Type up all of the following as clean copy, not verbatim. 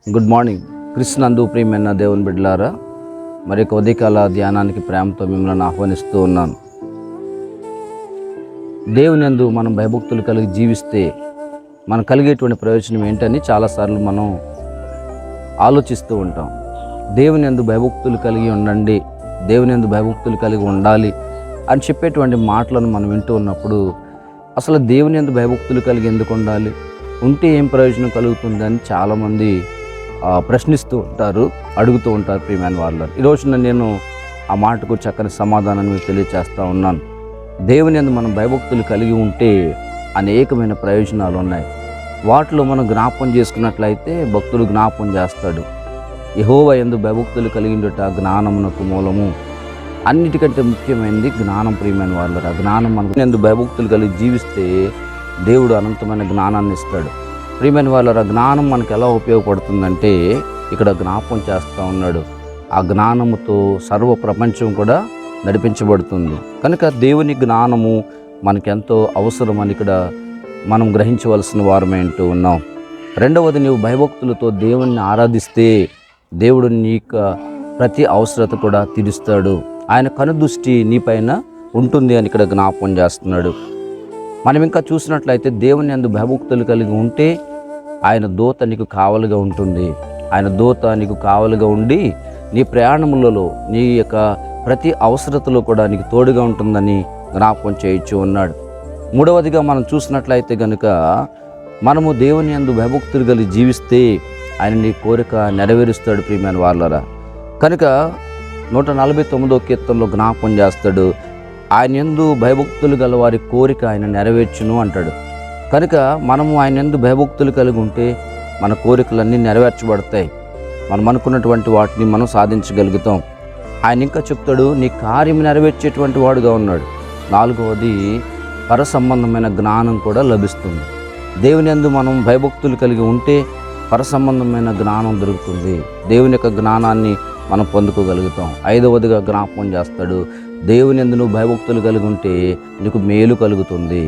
Good morning. క్రీస్తునందు ప్రియమైన దేవుని బిడ్డలారా, మరి ఒక ఉదయకాల ధ్యానానికి ప్రేమతో మిమ్మల్ని ఆహ్వానిస్తూ ఉన్నాను. దేవుని యందు మనం భయభక్తులు కలిగి జీవిస్తే మనకు కలిగేటువంటి ప్రయోజనం ఏంటని చాలాసార్లు మనం ఆలోచిస్తూ ఉంటాం. దేవుని యందు భయభక్తులు కలిగి ఉండండి, దేవుని యందు భయభక్తులు కలిగి ఉండాలి అని చెప్పేటువంటి మాటలను మనం వింటూ ఉన్నప్పుడు అసలు దేవుని యందు భయభక్తులు కలిగి ఎందుకు ఉండాలి, ఉంటే ఏం ప్రయోజనం కలుగుతుందని చాలామంది ప్రశ్నిస్తూ ఉంటారు, అడుగుతూ ఉంటారు. ప్రియమైన వాళ్ళు, ఈరోజున నేను ఆ మాటకు చక్కని సమాధానాన్ని మీకు తెలియజేస్తూ ఉన్నాను. దేవుని యందు మనం భయభక్తులు కలిగి ఉంటే అనేకమైన ప్రయోజనాలు ఉన్నాయి. వాటిలో మనం జ్ఞాపం చేసుకున్నట్లయితే భక్తులు జ్ఞాపం చేస్తాడు. యెహోవా యందు భయభక్తులు కలిగిండుట జ్ఞానమునకు మూలము. అన్నిటికంటే ముఖ్యమైనది జ్ఞానం. ప్రియమైన వాళ్ళు, ఆ జ్ఞానం మనకు యందు భయభక్తులు కలిగి జీవిస్తే దేవుడు అనంతమైన జ్ఞానాన్ని ఇస్తాడు. ప్రియమైన వాళ్ళ, ఆ జ్ఞానం మనకు ఎలా ఉపయోగపడుతుందంటే ఇక్కడ జ్ఞాపం చేస్తూ ఉన్నాడు. ఆ జ్ఞానముతో సర్వ ప్రపంచం కూడా నడిపించబడుతుంది. కనుక దేవుని జ్ఞానము మనకెంతో అవసరమని ఇక్కడ మనం గ్రహించవలసిన వారమే అంటూ ఉన్నాం. రెండవది, నీవు భయభక్తులతో దేవుణ్ణి ఆరాధిస్తే దేవుడు నీకు ప్రతి అవసరత కూడా తీరుస్తాడు. ఆయన కనుదృష్టి నీపైన ఉంటుంది అని ఇక్కడ జ్ఞాపం చేస్తున్నాడు. మనం ఇంకా చూసినట్లయితే దేవుని యందు భయభక్తులు కలిగి ఉంటే ఆయన దూత నీకు కావలిగా ఉంటుంది. ఆయన దూత నీకు కావలిగా ఉండి నీ ప్రయాణములలో నీ యొక్క ప్రతి అవసరతలో కూడా నీకు తోడుగా ఉంటుందని జ్ఞాపకం చేయించు ఉన్నాడు. మూడవదిగా మనం చూసినట్లయితే కనుక మనము దేవుని యందు భయభక్తులు కలిగి జీవిస్తే ఆయన నీ కోరిక నెరవేరుస్తాడు. ప్రియమైన వాళ్ళరా, కనుక 149వ కీర్తనలో జ్ఞాపకం చేస్తాడు, ఆయన యందు భయభక్తులు గల వారి కోరిక ఆయన నెరవేర్చును అంటాడు. కనుక మనము ఆయన యందు భయభక్తులు కలిగి ఉంటే మన కోరికలన్నీ నెరవేర్చబడతాయి. మనం అనుకున్నటువంటి వాటిని మనం సాధించగలుగుతాం. ఆయన ఇంకా చెప్తాడు, నీ కార్యం నెరవేర్చేటువంటి వాడుగా ఉన్నాడు. నాలుగవది, పర సంబంధమైన జ్ఞానం కూడా లభిస్తుంది. దేవుని యందు మనం భయభక్తులు కలిగి ఉంటే పర సంబంధమైన జ్ఞానం దొరుకుతుంది. దేవుని యొక్క జ్ఞానాన్ని మనం పొందుకోగలుగుతాం. ఐదవదిగా జ్ఞాపకం చేస్తాడు, దేవుని యందు నువ్వు భయభక్తులు కలిగి ఉంటే నీకు మేలు కలుగుతుంది.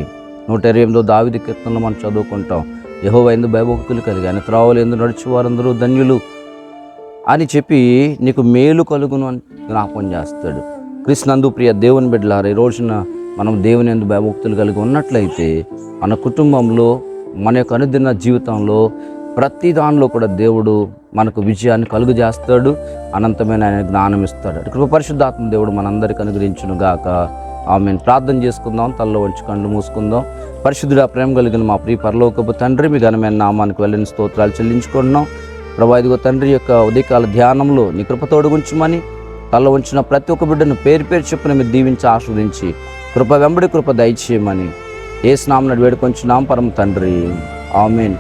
128వ దావీదు కీర్తనలో మనం చదువుకుంటాం, యెహోవా యందు భయభక్తులు కలిగి ఆయన త్రోవల యందు నడిచి వారందరూ ధన్యులు అని చెప్పి నీకు మేలు కలుగును అని జ్ఞాపకం చేస్తాడు. క్రీస్తునందు ప్రియ దేవుని బిడ్డలారా, ఈ రోజున మనం దేవుని యందు భయభక్తులు కలిగి ఉన్నట్లయితే మన కుటుంబంలో, మన యొక్క అనుదిన జీవితంలో ప్రతి దానిలో కూడా దేవుడు మనకు విజయాన్ని కలుగు చేస్తాడు. అనంతమైన ఆయన జ్ఞానం ఇస్తాడు. కృప పరిశుద్ధాత్మ దేవుడు మనందరికీ అనుగ్రహించును గాక. ఆమేన్. ప్రార్థన చేసుకుందాం. తలలో వంచి కళ్ళు మూసుకుందాం. పరిశుద్ధుడా, ప్రేమ కలిగిన మా ప్రియ పరలోకపు తండ్రి, మీ ఘనమైన నామానికి వెళ్ళని స్తోత్రాలు చెల్లించుకుంటున్నాం. ప్రభా, ఇదిగో తండ్రి యొక్క ఉదయకాల ధ్యానంలో నీ కృప తోడుగుంచమని తలలో ఉంచిన ప్రతి ఒక్క బిడ్డను పేరు పేరు చెప్పున మీరు దీవించి ఆశీర్వదించి కృప వెంబడి కృప దయచేయమని యేసు నామమున వేడుకొంచున్నాం పరమ తండ్రి. ఆమేన్.